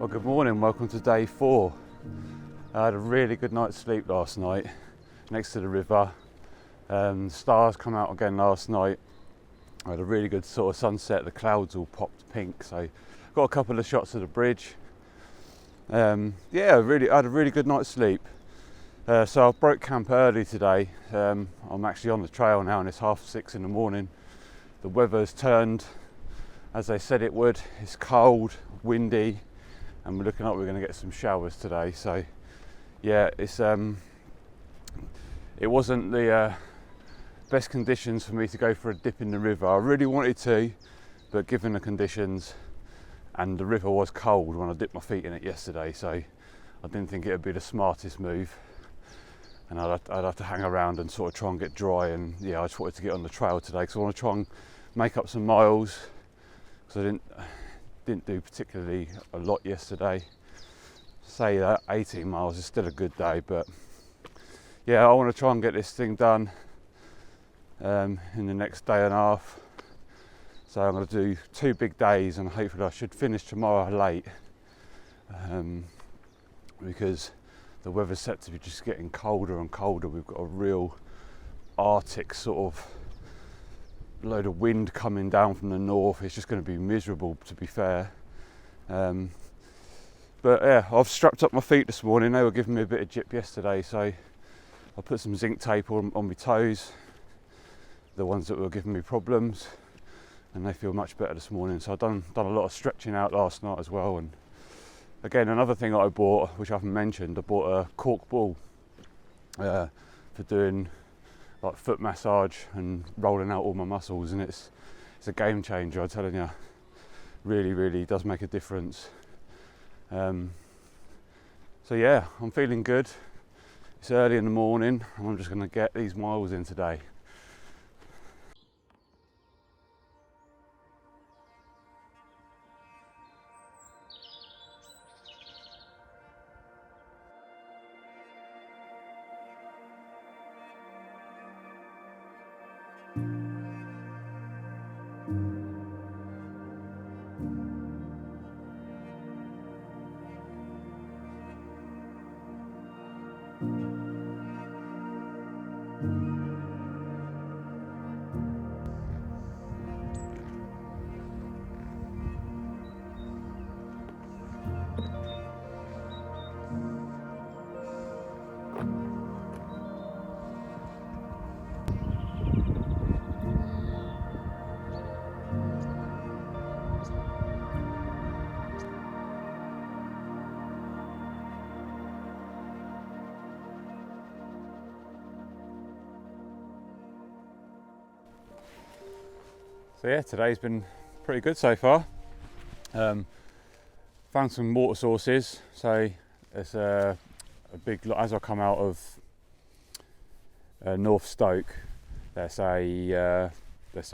Well, good morning, welcome to day 4. I had a really good night's sleep last night next to the river. The stars come out again last night. I had a really good sort of sunset, the clouds all popped pink, so got a couple of shots of the bridge. I had a really good night's sleep. So I broke camp early today. I'm actually on the trail now and it's 6:30 in the morning. The weather's turned as they said it would. It's cold, windy, and we're looking like we're going to get some showers today. So yeah, it wasn't the best conditions for me to go for a dip in the river. I really wanted to, but given the conditions, and the river was cold when I dipped my feet in it yesterday, so I didn't think it would be the smartest move, and I'd have to hang around and sort of try and get dry. And yeah, I just wanted to get on the trail today because I want to try and make up some miles, because I didn't do particularly a lot yesterday. Say that 18 miles is still a good day, but yeah, I want to try and get this thing done in the next day and a half. So I'm going to do 2 big days, and hopefully I should finish tomorrow late, because the weather's set to be just getting colder and colder. We've got a real Arctic sort of load of wind coming down from the north. It's just going to be miserable, to be fair. But yeah, I've strapped up my feet this morning. They were giving me a bit of jip yesterday, so I put some zinc tape on my toes, the ones that were giving me problems, and they feel much better this morning. So I've done a lot of stretching out last night as well. And again, another thing that I bought, which I haven't mentioned, I bought a cork ball for doing like foot massage and rolling out all my muscles, and it's a game changer, I'm telling you. Really does make a difference. So yeah, I'm feeling good. It's early in the morning and I'm just going to get these miles in today. So yeah, today's been pretty good so far. Found some water sources. So there's a big, as I come out of North Stoke, there's a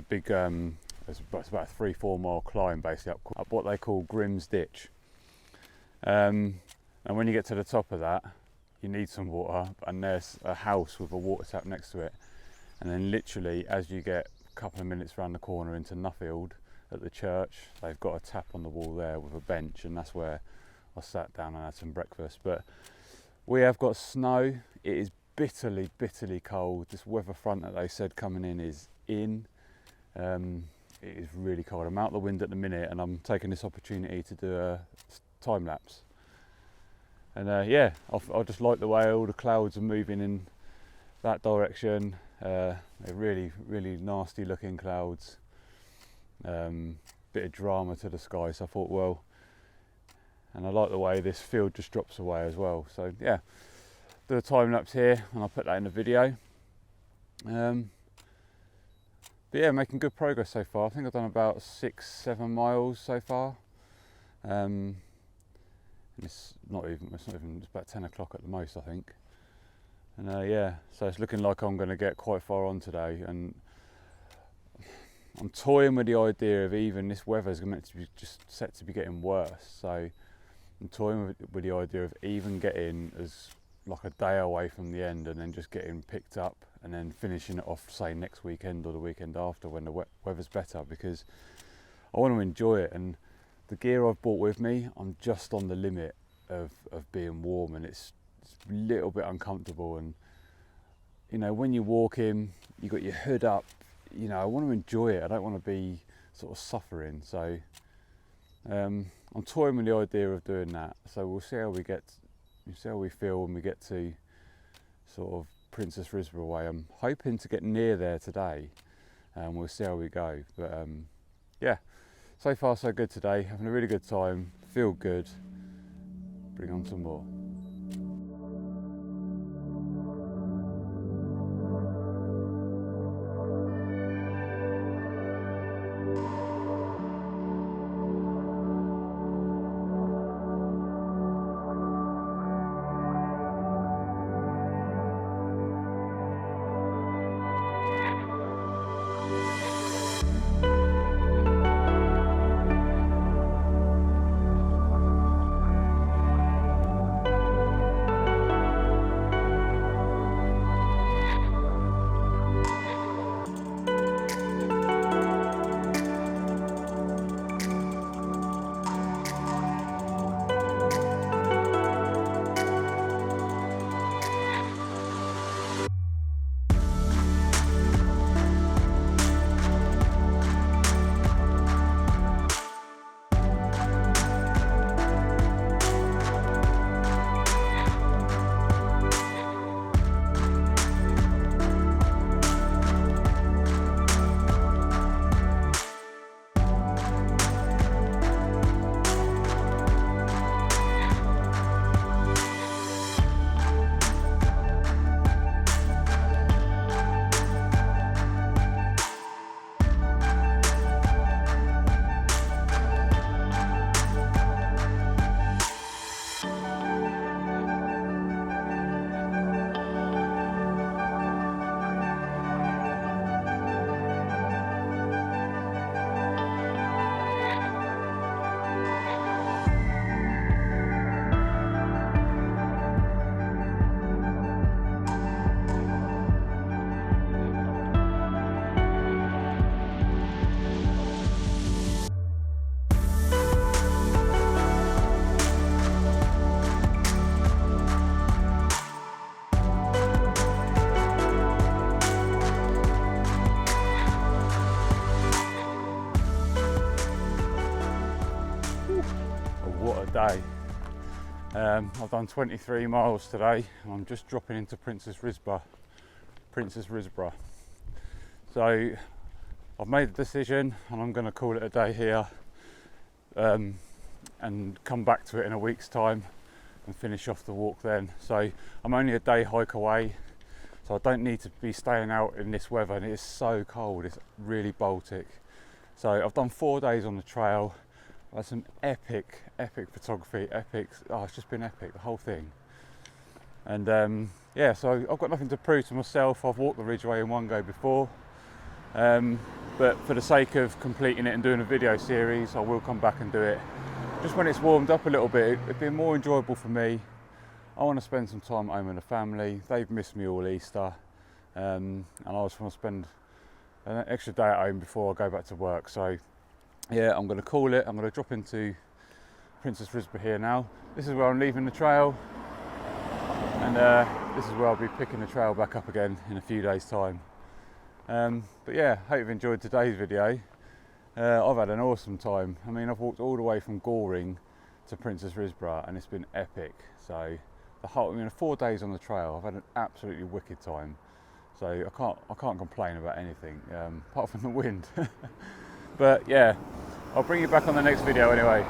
big, it's about a 3-4 mile climb basically up what they call Grimm's Ditch. And when you get to the top of that, you need some water, and there's a house with a water tap next to it. And then literally as you get couple of minutes round the corner into Nuffield at the church, they've got a tap on the wall there with a bench, and that's where I sat down and had some breakfast. But we have got snow. It is bitterly cold. This weather front that they said coming in is in. It is really cold. I'm out the wind at the minute and I'm taking this opportunity to do a time lapse. And yeah, I just like the way all the clouds are moving in that direction. They're really nasty looking clouds. Bit of drama to the sky, so I thought, well, and I like the way this field just drops away as well. So yeah, do a time lapse here and I'll put that in the video. But yeah, making good progress so far. I think I've done about 6-7 miles so far. And it's about 10 o'clock at the most, I think. And yeah, so it's looking like I'm going to get quite far on today, and I'm toying with the idea of even this weather's meant to be just set to be getting worse. So I'm toying with the idea of even getting as like a day away from the end, and then just getting picked up and then finishing it off, say next weekend or the weekend after when the weather's better, because I want to enjoy it. And the gear I've brought with me, I'm just on the limit of being warm, and it's a little bit uncomfortable. And you know, when you're walking, you got your hood up, you know, I want to enjoy it. I don't want to be sort of suffering. So I'm toying with the idea of doing that. So we'll see how we feel when we get to sort of Princes Risborough way. I'm hoping to get near there today, and we'll see how we go. But yeah, so far so good today. Having a really good time. Feel good. Bring on some more. What a day. I've done 23 miles today, and I'm just dropping into Princes Risborough. So I've made the decision, and I'm going to call it a day here, and come back to it in a week's time and finish off the walk then. So I'm only a day hike away, so I don't need to be staying out in this weather, and it is so cold, it's really Baltic. So I've done 4 days on the trail. I had some epic photography, it's just been epic, the whole thing. And yeah, so I've got nothing to prove to myself. I've walked the Ridgeway in one go before, but for the sake of completing it and doing a video series, I will come back and do it just when it's warmed up a little bit. It'd be more enjoyable for me. I want to spend some time at home with the family. They've missed me all Easter, and I just want to spend an extra day at home before I go back to work. So yeah, I'm going to call it. I'm going to drop into Princes Risborough here now. This is where I'm leaving the trail, and this is where I'll be picking the trail back up again in a few days' time. But yeah, hope you've enjoyed today's video. I've had an awesome time. I mean, I've walked all the way from Goring to Princes Risborough, and it's been epic. So the whole, 4 days on the trail, I've had an absolutely wicked time. So I can't complain about anything apart from the wind. But yeah, I'll bring you back on the next video anyway.